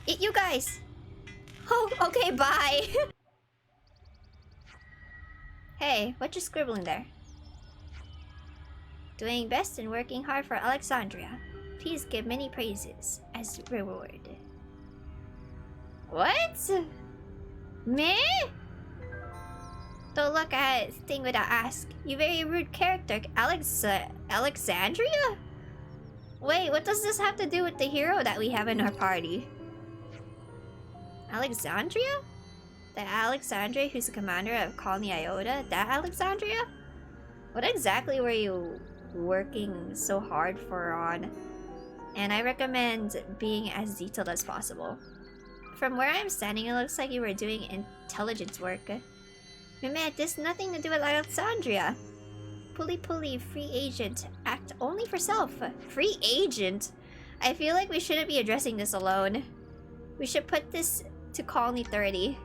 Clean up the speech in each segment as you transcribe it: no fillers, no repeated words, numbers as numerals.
You guys! Oh, okay, bye! Hey, what you scribbling there? Doing best and working hard for Alexandria. Please give many praises as reward. What? Me? Don't look at a thing without ask. You very rude character, Alexandria? Wait, what does this have to do with the hero that we have in our party? Alexandria? The Alexandria who's the commander of Colony Iota? That Alexandria? What exactly were you working so hard for on? And I recommend being as detailed as possible. From where I'm standing, it looks like you were doing intelligence work. Mehmet, this has nothing to do with Alexandria. Pulley, free agent. Act only for self. Free agent? I feel like we shouldn't be addressing this alone. We should put this to Colony 30.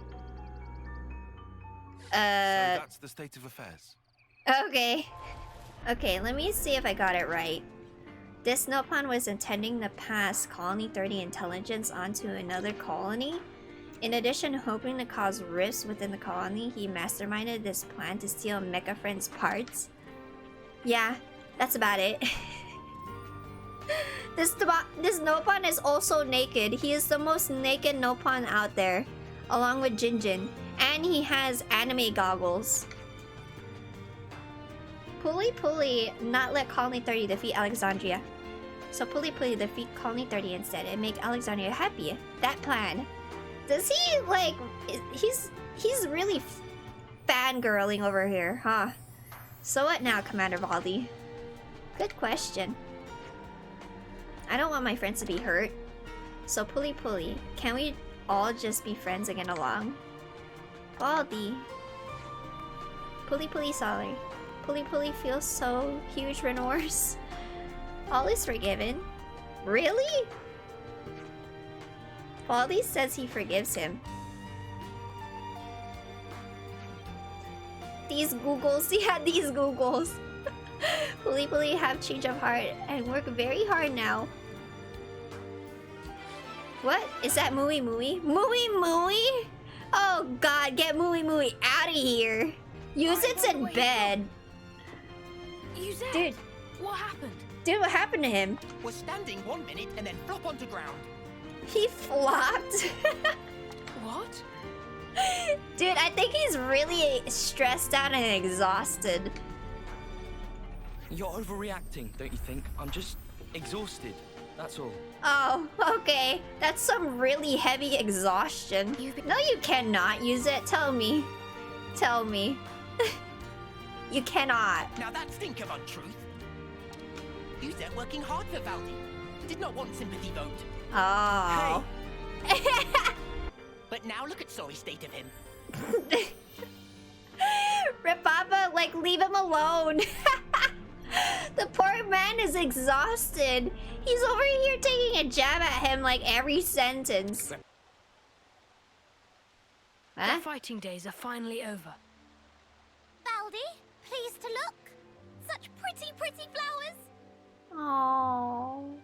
So that's the state of affairs. Okay. Okay, let me see if I got it right. This Nopon was intending to pass Colony 30 intelligence onto another colony. In addition, hoping to cause rifts within the colony, he masterminded this plan to steal Mecha Friend's parts. Yeah, that's about it. This Nopon is also naked. He is the most naked Nopon out there, along with Jinjin. And he has anime goggles. Pulley, not let Colony 30 defeat Alexandria. So Pulley defeat Colony 30 instead and make Alexandria happy. That plan. Does he, like... He's really fangirling over here, huh? So what now, Commander Valdi? Good question. I don't want my friends to be hurt. So Pulley, can we all just be friends and get along? Valdi. Pulley, sorry. Pulley feels so huge remorse. All is forgiven. Really? Valdi says he forgives him. These Googles, yeah, these Googles. Pulley have change of heart and work very hard now. What? Is that Mooey? Mooey? Oh god, get Mooey out of here. Use it's in bed. Dude. What happened? Dude, what happened to him? Was standing 1 minute and then flop onto ground. He flopped. What? Dude, I think he's really stressed out and exhausted. You're overreacting, don't you think? I'm just exhausted, that's all. Oh, okay. That's some really heavy exhaustion. No, you cannot use it. Tell me. You cannot. Now that's think of untruth. You said working hard for Valdi. Did not want sympathy vote. Oh. Hey. But now look at sorry state of him. Repapa, like, leave him alone. The poor man is exhausted. He's over here taking a jab at him like every sentence. The fighting days are finally over. Valdi, pleased to look. Such pretty flowers. Oh.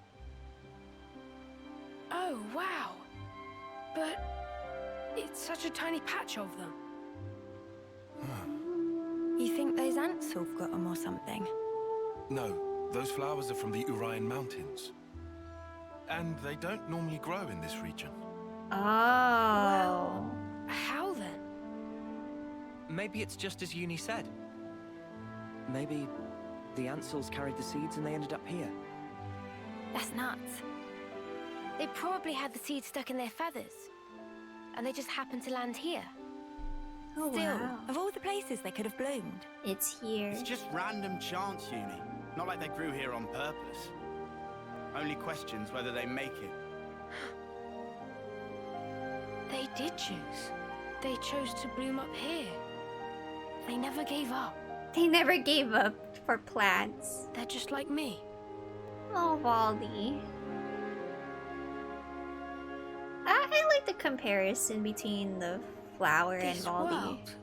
Oh, wow. But it's such a tiny patch of them. You think those ants have got them or something? No, those flowers are from the Urian Mountains. And they don't normally grow in this region. Oh. Well, how then? Maybe it's just as Uni said. Maybe the Ansels carried the seeds and they ended up here. That's nuts. They probably had the seeds stuck in their feathers. And they just happened to land here. Oh, Still, wow. of all the places they could have bloomed. It's here. It's just random chance, Uni. Not like they grew here on purpose. Only questions whether they make it. They did choose. They chose to bloom up here. They never gave up. They never gave up for plants. They're just like me. Oh, Valdi. I like the comparison between the flower and This Valdi. world,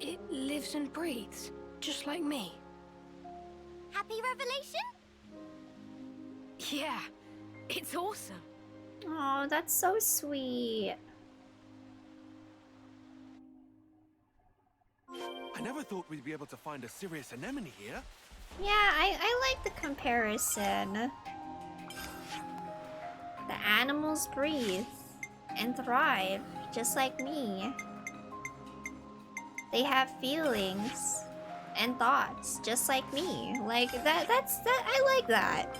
it lives and breathes, just like me. Happy revelation? Yeah, it's awesome. Oh, that's so sweet. I never thought we'd be able to find a serious anemone here. Yeah, I like the comparison. The animals breathe and thrive, just like me. They have feelings and thoughts, just like me. Like, I like that.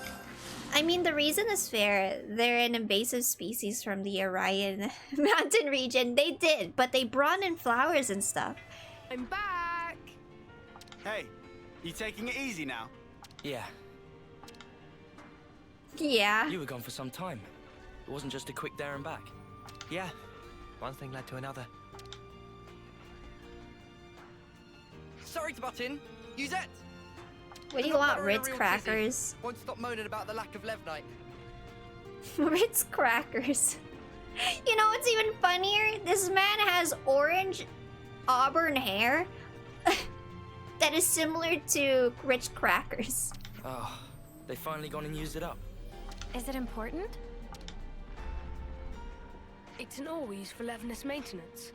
I mean, the reason is fair. They're an invasive species from the Orion mountain region. They did, but they brought in flowers and stuff. I'm back! Hey, you taking it easy now? Yeah, Yeah. you were gone for some time. It wasn't just a quick there and back. Yeah, one thing led to another. Sorry to butt in. Uzette! What do you want, Ritz crackers? Won't stop moaning about the lack of Levnite. Ritz crackers. You know what's even funnier? This man has orange auburn hair that is similar to Ritz crackers. Oh, they finally gone and used it up. Is it important? It's an ore we use for Levinus maintenance.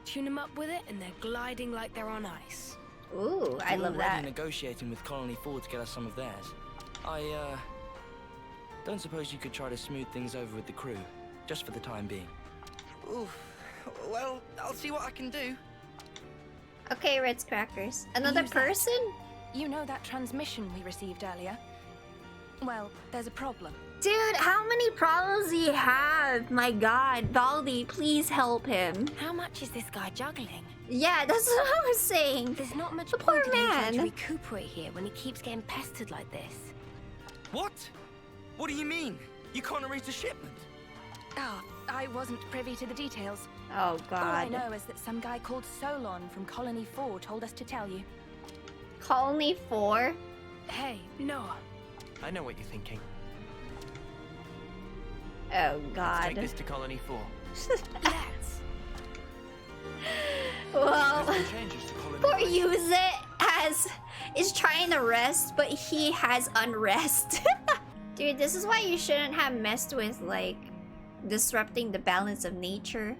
Tune them up with it and they're gliding like they're on ice. Ooh, I We're love already that. negotiating with Colony 4 to get us some of theirs. I, don't suppose you could try to smooth things over with the crew, just for the time being. Oof. Well, I'll see what I can do. Okay, Ritz crackers. Another Use that. person? You know that transmission we received earlier? Well, there's a problem. Dude, how many problems do you have? My god, Valdi, please help him. How much is this guy juggling? Yeah, that's what I was saying. There's not much The poor point in him trying to man. recuperate here when he keeps getting pestered like this. What? What do you mean? You can't arrange the shipment? Oh, I wasn't privy to the details. Oh All I god. know is that some guy called Solon from Colony 4 told us to tell you. Colony 4? Hey, Noah. I know what you're thinking. Oh Let's god. take this to Colony 4. Let's. Well, There's been changes to colony poor relations. is trying to rest, but he has unrest. Dude, this is why you shouldn't have messed with, like, disrupting the balance of nature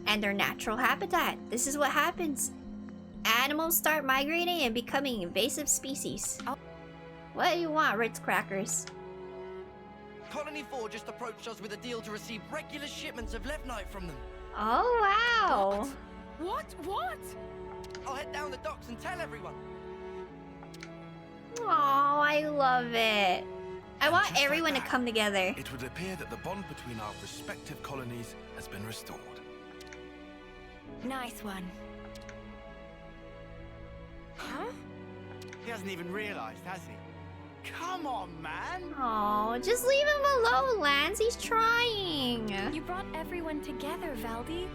and their natural habitat. This is what happens. Animals start migrating and becoming invasive species. What do you want, Ritz crackers? Colony 4 just approached us with a deal to receive regular shipments of Levnite from them. Oh, wow. What? What? I'll head down the docks and tell everyone. Oh, I love it. I want just like everyone to that, come together. It would appear that the bond between our respective colonies has been restored. Nice one. Huh? He hasn't even realized, has he? Come on, man! Oh, just leave him alone, Lance. He's trying. You brought everyone together, Valdi.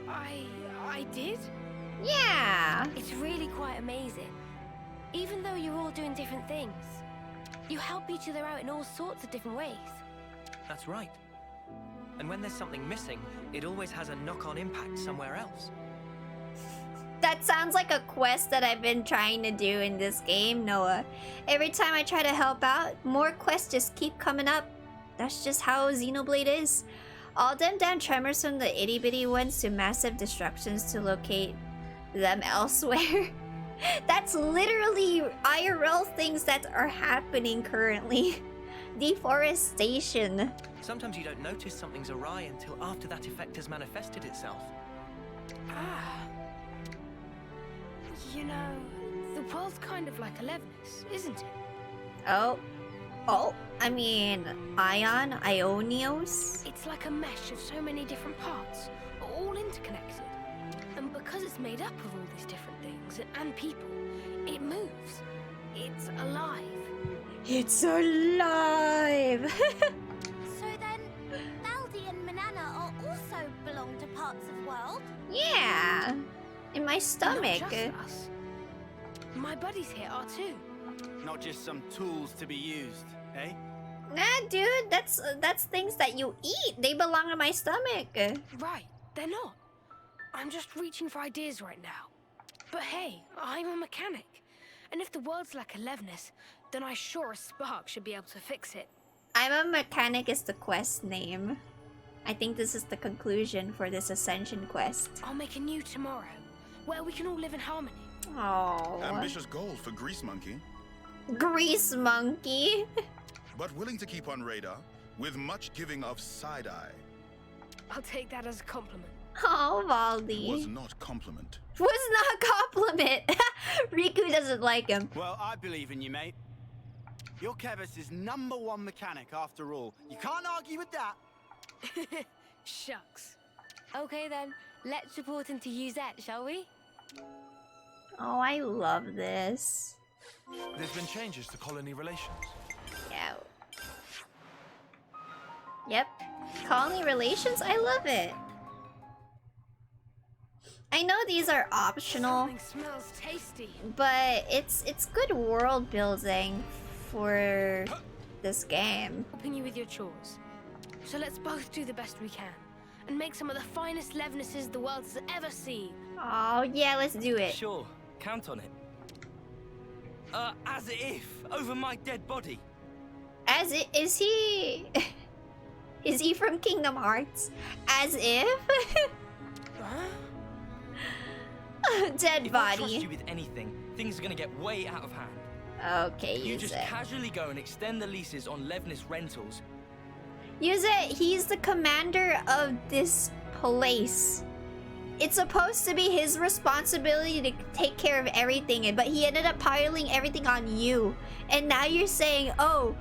I did? Yeah. It's really quite amazing. Even though you're all doing different things, you help each other out in all sorts of different ways. That's right. And when there's something missing, it always has a knock-on impact somewhere else. That sounds like a quest that I've been trying to do in this game, Noah. Every time I try to help out, more quests just keep coming up. That's just how Xenoblade is. All them damn tremors from the itty-bitty ones to massive destructions to locate them elsewhere. That's literally IRL things that are happening currently. Deforestation. Sometimes you don't notice something's awry until after that effect has manifested itself. Ah. You know, the world's kind of like Levinus, isn't it? Oh. I mean, Ionios? It's like a mesh of so many different parts, all interconnected. And because it's made up of all these different things and people, it moves. It's alive. It's alive! So then, Valdi and Manana are also belong to parts of world? Yeah. In my stomach. Not just us. My buddies here are too. Not just some tools to be used, eh? Nah, dude, that's things that you eat. They belong in my stomach. Right, they're not. I'm just reaching for ideas right now. But hey, I'm a mechanic. And if the world's like a Levinus, then I sure as spark should be able to fix it. I'm a mechanic is the quest name. I think this is the conclusion for this ascension quest. I'll make a new tomorrow, where we can all live in harmony. Oh. Ambitious goal for Grease Monkey, Grease Monkey. but willing to keep on radar with much giving of side eye. I'll take that as a compliment. Oh, Valdi. Was not compliment. Was not compliment. Riku doesn't like him. Well, I believe in you, mate. You're Kevis's #1 mechanic, after all. You can't argue with that. Shucks. Okay then, let's report into Uzette, shall we? Oh, I love this. There's been changes to colony relations. Yeah. Yep. Colony relations, I love it. I know these are optional, Something smells tasty. but it's good world building for this game. Helping you with your chores. So let's both do the best we can and make some of the finest Levnesses the world has ever seen. Oh, yeah, let's do it. Sure, count on it. As if, over my dead body. As I is he... is he from Kingdom Hearts? As if? Huh? Dead If I trust body. you with anything, things are gonna get way out of hand. Okay, You use just it. casually go and extend the leases on Levnis rentals. Use it. He's the commander of this place. It's supposed to be his responsibility to take care of everything, but he ended up piling everything on you. And now you're saying, oh,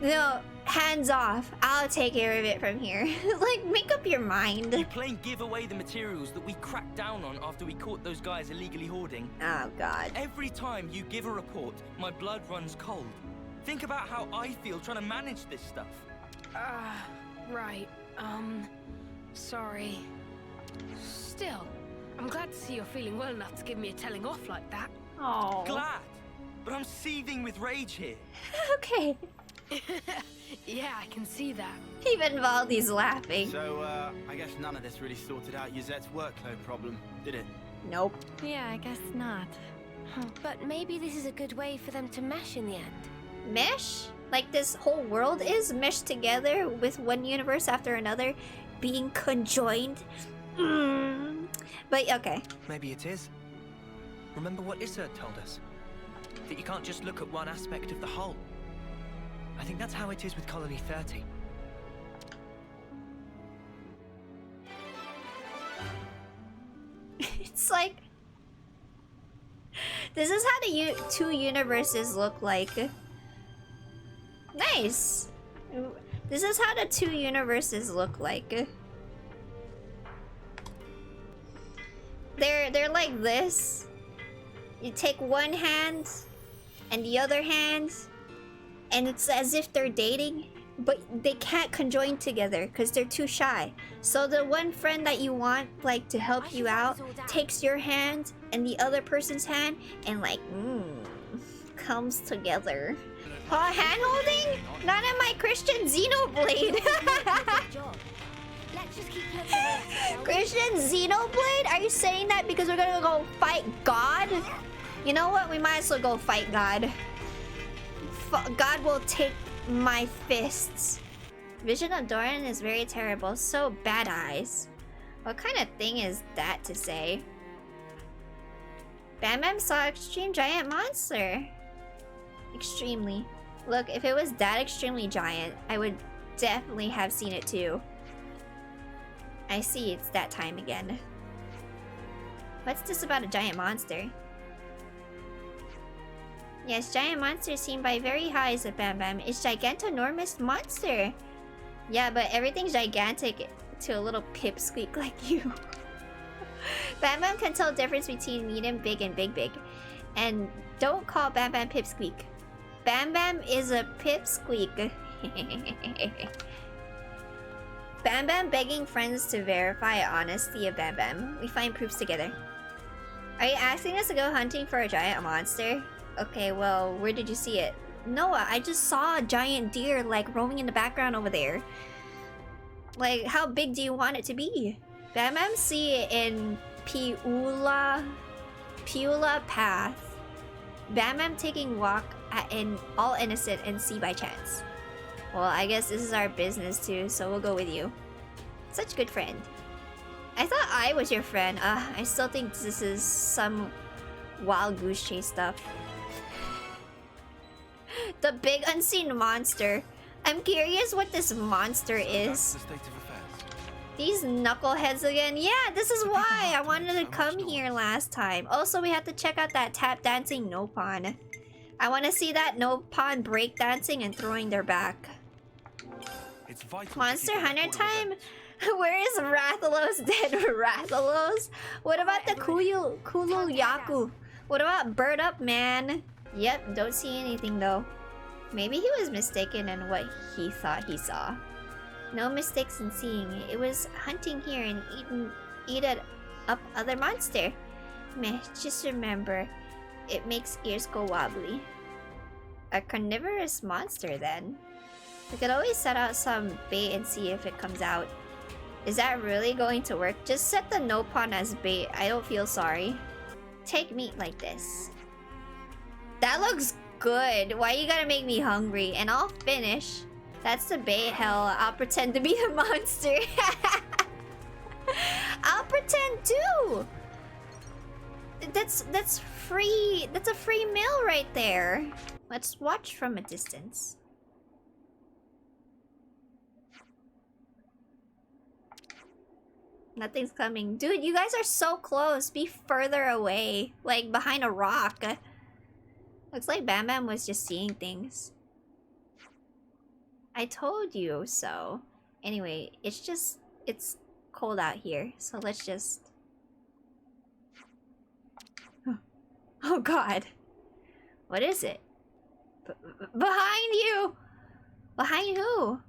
no, hands off. I'll take care of it from here. Like, make up your mind. You plain give away the materials that we cracked down on after we caught those guys illegally hoarding. Oh, God. Every time you give a report, my blood runs cold. Think about how I feel trying to manage this stuff. Right. Sorry. Still, I'm glad to see you're feeling well enough to give me a telling off like that. Oh. Glad, but I'm seething with rage here. Okay. Yeah, I can see that. Even Valdi's laughing. So, I guess none of this really sorted out Uzette's workload problem, did it? Nope. Yeah, I guess not. But maybe this is a good way for them to mesh in the end. Mesh? Like this whole world is meshed together with one universe after another being conjoined? But okay. Maybe it is. Remember what Issa told us? That you can't just look at one aspect of the whole. I think that's how it is with Colony 30. It's like... This is how the two universes look like. Nice! This is how the two universes look like. They're like this. You take one hand and the other hand, and it's as if they're dating, but they can't conjoin together because they're too shy. So the one friend that you want, like, to help you out, takes your hand and the other person's hand, and like, comes together. Oh, hand holding? Not in my Christian Xenoblade. Let's just keep looking at it, shall we? Christian Xenoblade? Are you saying that because we're gonna go fight God? You know what? We might as well go fight God. God will take my fists. Vision of Dorin is very terrible. So bad eyes. What kind of thing is that to say? Bambam saw extreme giant monster. Extremely. Look, if it was that extremely giant, I would definitely have seen it too. I see, it's that time again. What's this about a giant monster? Yes, giant monster seen by very high, said Bambam. It's gigantonormous monster. Yeah, but everything's gigantic to a little pipsqueak like you. Bambam can tell the difference between medium, big, and big, big. And don't call Bambam pipsqueak. Bambam is a pipsqueak. Bambam begging friends to verify honesty of Bambam. We find proofs together. Are you asking us to go hunting for a giant monster? Okay, well, where did you see it? Noah, I just saw a giant deer, like, roaming in the background over there. Like, how big do you want it to be? Bambam see it in Piula Path. Bambam taking walk at an all innocent and see by chance. Well, I guess this is our business too, so we'll go with you. Such good friend. I thought I was your friend. I still think this is some wild goose chase stuff. The big unseen monster. I'm curious what this monster is. That's the state of affairs. These knuckleheads again. Yeah, this is why I wanted to come here last time. Also, we have to check out that tap dancing Nopon. I want to see that Nopon break dancing and throwing their back. It's vital. Monster Hunter time? Where is Rathalos dead Rathalos? What about the Kulu Yaku? What about Bird Up Man? Yep, don't see anything though. Maybe he was mistaken in what he thought he saw. No mistakes in seeing it. It was hunting here and eat up other monster. Meh, just remember, it makes ears go wobbly. A carnivorous monster then. We could always set out some bait and see if it comes out. Is that really going to work? Just set the Nopon as bait. I don't feel sorry. Take meat like this. That looks good. Why you gotta make me hungry? And I'll finish. That's the bait. Hell, I'll pretend to be the monster. I'll pretend too. That's free. That's a free meal right there. Let's watch from a distance. Nothing's coming. Dude, you guys are so close. Be further away. Like, behind a rock. Looks like Bambam was just seeing things. I told you so. Anyway, it's cold out here. So let's just... Oh god. What is it? Behind you! Behind who?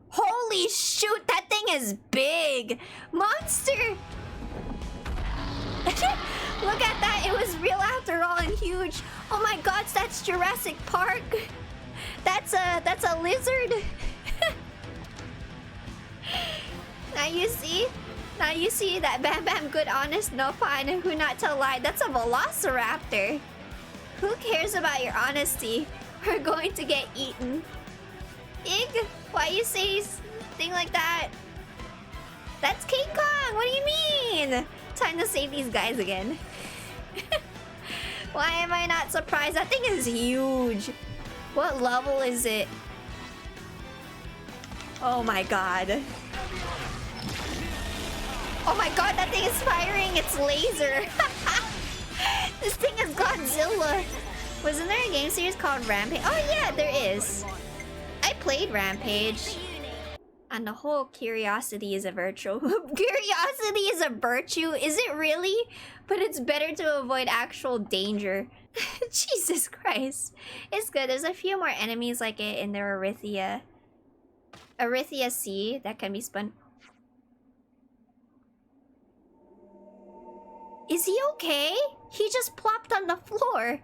Holy shoot, that thing is big! Monster! Look at that, it was real after all and huge. Oh my god, that's Jurassic Park. That's a lizard. Now you see that Bambam good honest no fine who not tell lie. That's a velociraptor. Who cares about your honesty? We're going to get eaten. Ig, why you say thing like that? That's King Kong. What do you mean? Time to save these guys again. Why am I not surprised? That thing is huge. What level is it? Oh my god. Oh my god, that thing is firing its laser. This thing is Godzilla. Wasn't there a game series called Rampage? Oh yeah, there is. I played Rampage. On the whole, curiosity is a virtue. Curiosity is a virtue? Is it really? But it's better to avoid actual danger. Jesus Christ. It's good. There's a few more enemies like it in the Erythia Sea that can be spun. Is he okay? He just plopped on the floor.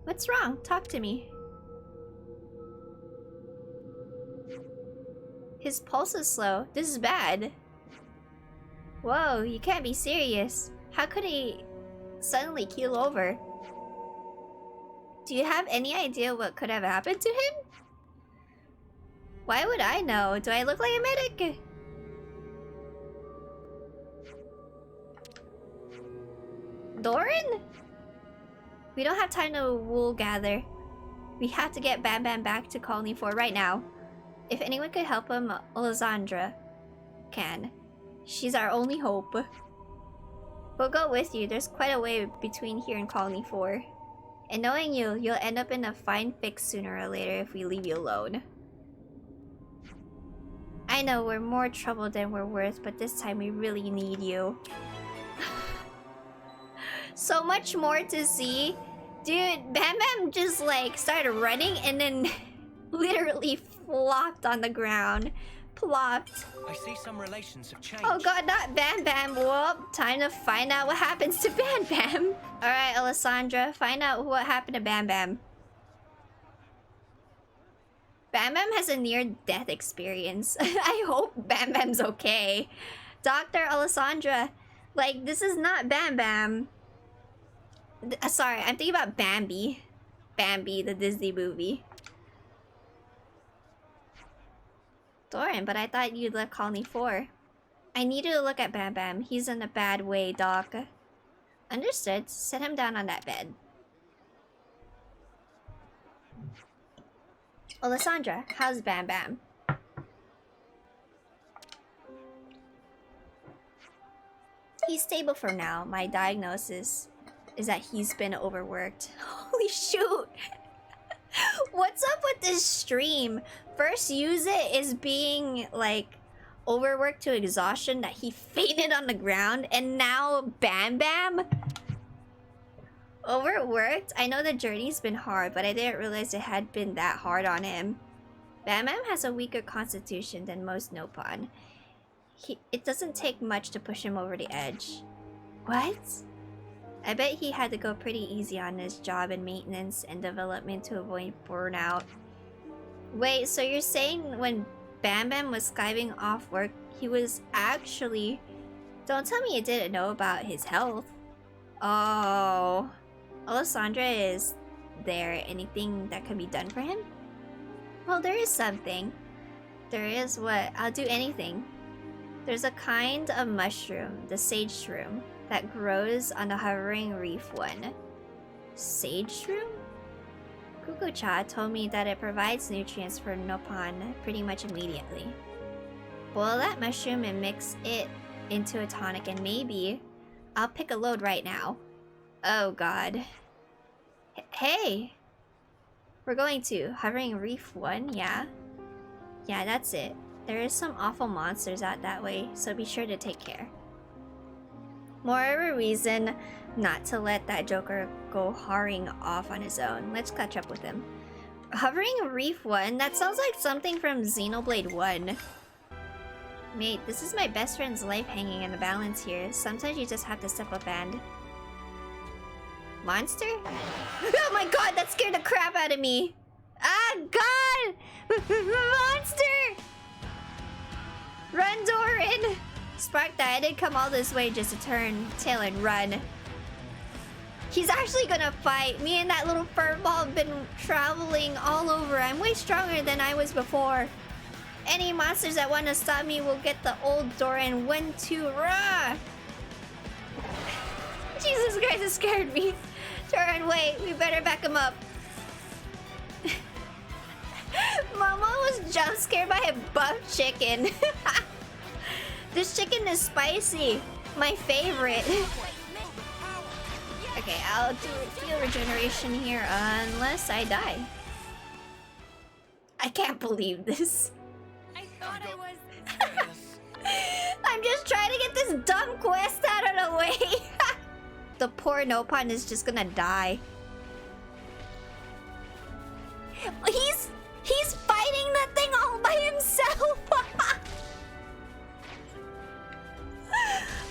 What's wrong? Talk to me. His pulse is slow. This is bad. Whoa, you can't be serious. How could he suddenly keel over? Do you have any idea what could have happened to him? Why would I know? Do I look like a medic? Dorin? We don't have time to wool gather. We have to get Bambam back to Colony 4 right now. If anyone could help him, Alessandra can. She's our only hope. We'll go with you. There's quite a way between here and Colony 4. And knowing you, you'll end up in a fine fix sooner or later if we leave you alone. I know we're more trouble than we're worth, but this time we really need you. So much more to see. Dude, Bambam just like started running and then literally flopped on the ground. Plopped. I see some relations have changed. Oh god, not Bambam. Well, time to find out what happens to Bambam. Alright, Alessandra, find out what happened to Bambam. Bambam has a near-death experience. I hope Bambam's okay. Dr. Alessandra, like, this is not Bambam. Sorry, I'm thinking about Bambi. Bambi, the Disney movie. Dorin, but I thought you'd left Colony 4. I need you to look at Bambam. He's in a bad way, Doc. Understood. Set him down on that bed. Alessandra, how's Bambam? He's stable for now. My diagnosis is that he's been overworked. Holy shoot! What's up with this stream? First use it is being like overworked to exhaustion that he fainted on the ground, and now Bam Bam? Overworked? I know the journey's been hard, but I didn't realize it had been that hard on him. Bam Bam has a weaker constitution than most Nopon. It doesn't take much to push him over the edge. What? I bet he had to go pretty easy on his job and maintenance and development to avoid burnout. Wait, so you're saying when Bam Bam was skiving off work, he was actually... Don't tell me you didn't know about his health. Oh... Alessandra, is there anything that can be done for him? Well, there is something. There is what? I'll do anything. There's a kind of mushroom, the sage shroom, that grows on the hovering reef one. Sage shroom? Kuko-cha told me that it provides nutrients for Nopon pretty much immediately. Boil that mushroom and mix it into a tonic, and maybe I'll pick a load right now. Oh god. Hey! We're going to Hovering Reef 1, yeah? Yeah, that's it. There is some awful monsters out that way, so be sure to take care. More of a reason not to let that joker go harring off on his own. Let's catch up with him. Hovering Reef 1? That sounds like something from Xenoblade 1. Mate, this is my best friend's life hanging in the balance here. Sometimes you just have to step up and... Monster? Oh my god, that scared the crap out of me! Ah, god! Monster! Run, Dorin! Spark that, I didn't come all this way just to turn tail and run. He's actually gonna fight. Me and that little furball have been traveling all over. I'm way stronger than I was before. Any monsters that want to stop me will get the old Dorin 1-2 rah! Jesus Christ, it scared me. Dorin, wait, we better back him up. Mama was jump scared by a buff chicken. This chicken is spicy. My favorite. Okay, I'll do field regeneration here unless I die. I can't believe this. I thought I was... I'm just trying to get this dumb quest out of the way. The poor Nopon is just gonna die. He's fighting that thing all by himself.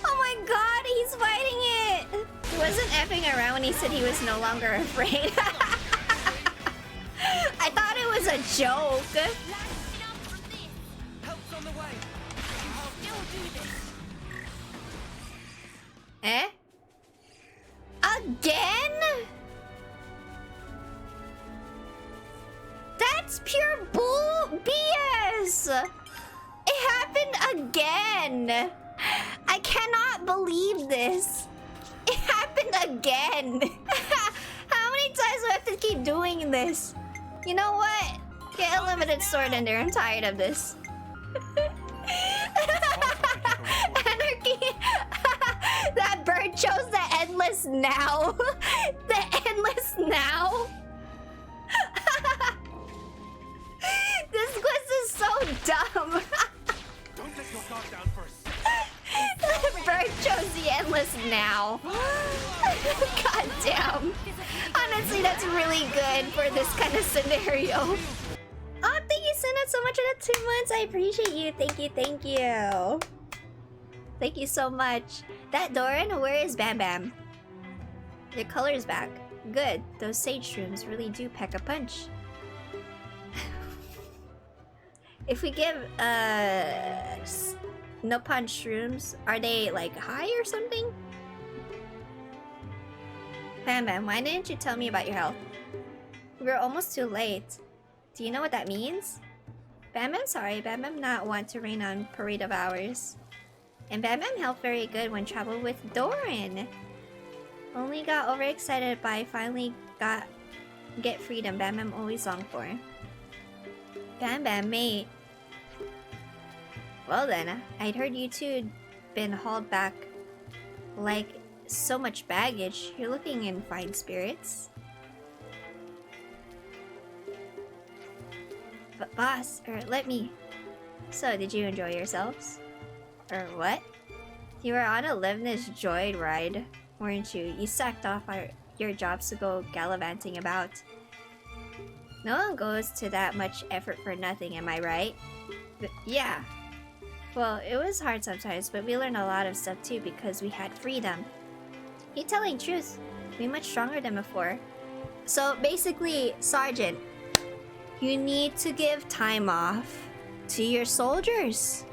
Oh my god, he's fighting it. He wasn't effing around when he said he was no longer afraid. I thought it was a joke. Help's on the way. I'll still do this. Eh? Again? That's pure bull BS! It happened again! I cannot believe this! It happened again! How many times do I have to keep doing this? You know what? Get a limited sword in there, I'm tired of this. Anarchy! That bird chose the endless now! The endless now! This quest is so dumb! Don't let your guard down for a second. The bird chose the endless now. God damn. Honestly, that's really good for this kind of scenario. Oh, thank you, Senna, so much for the 2 months. I appreciate you. Thank you, thank you. Thank you so much. That Dorin, where is Bam Bam? Your color's back. Good. Those sage shrooms really do pack a punch. If we give Nopon shrooms, are they like high or something? Bam Bam, why didn't you tell me about your health? We're almost too late. Do you know what that means? Bambam, sorry, Bambam not want to rain on parade of hours. And Bambam helped very good when traveled with Dorin. Only got overexcited by finally get freedom Bambam always longed for. Bambam, mate. Well then, I'd heard you two been hauled back like so much baggage. You're looking in fine spirits. But boss, let me. So, did you enjoy yourselves? Or what? You were on a Livnish Joyd ride, weren't you? You sacked off your jobs to go gallivanting about. No one goes to that much effort for nothing, am I right? But, yeah. Well, it was hard sometimes, but we learned a lot of stuff too because we had freedom. You're telling truth. We're much stronger than before. So basically, Sergeant, you need to give time off to your soldiers.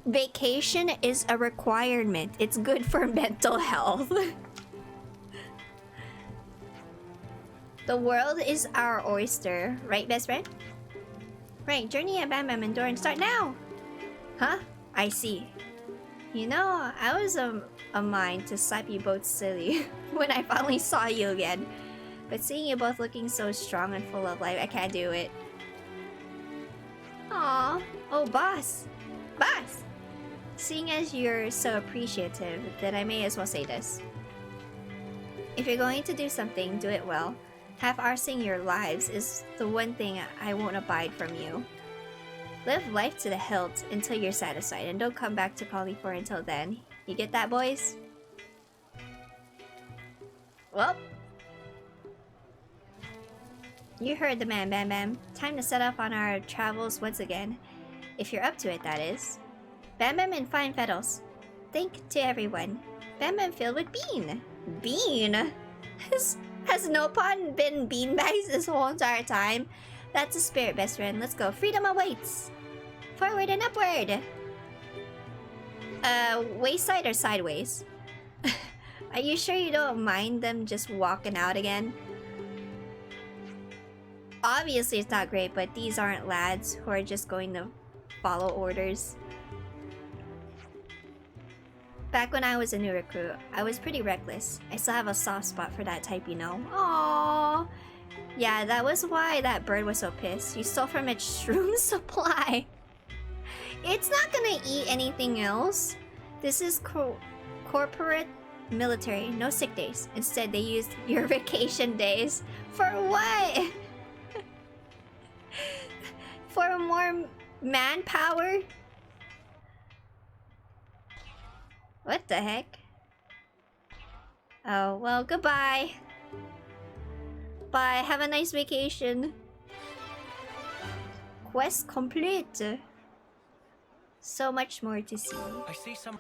Vacation is a requirement. It's good for mental health. The world is our oyster, right, best friend? Right, Journey and Bambam and Dorin start now! Huh? I see. You know, I was a mind to slap you both silly when I finally saw you again. But seeing you both looking so strong and full of life, I can't do it. Aww. Oh, boss. Boss! Seeing as you're so appreciative, then I may as well say this. If you're going to do something, do it well. Half-arsing your lives is the one thing I won't abide from you. Live life to the hilt until you're satisfied, and don't come back to Cauliflower until then. You get that, boys? Well, you heard the man, Bambam. Time to set off on our travels once again. If you're up to it, that is. Bambam and fine fettles. Thank to everyone. Bambam filled with bean. Bean? Has Nopon been beanbags this whole entire time? That's the spirit, best friend. Let's go. Freedom awaits. Forward and upward. Wayside or sideways? Are you sure you don't mind them just walking out again? Obviously it's not great, but these aren't lads who are just going to follow orders. Back when I was a new recruit, I was pretty reckless. I still have a soft spot for that type, you know. Aww. Yeah, that was why that bird was so pissed. You stole from its shroom supply. It's not gonna eat anything else. This is corporate military, no sick days. Instead, they used your vacation days. For what? For more manpower? What the heck? Oh, well, goodbye. Bye, have a nice vacation. Quest complete. So much more to see. I see some...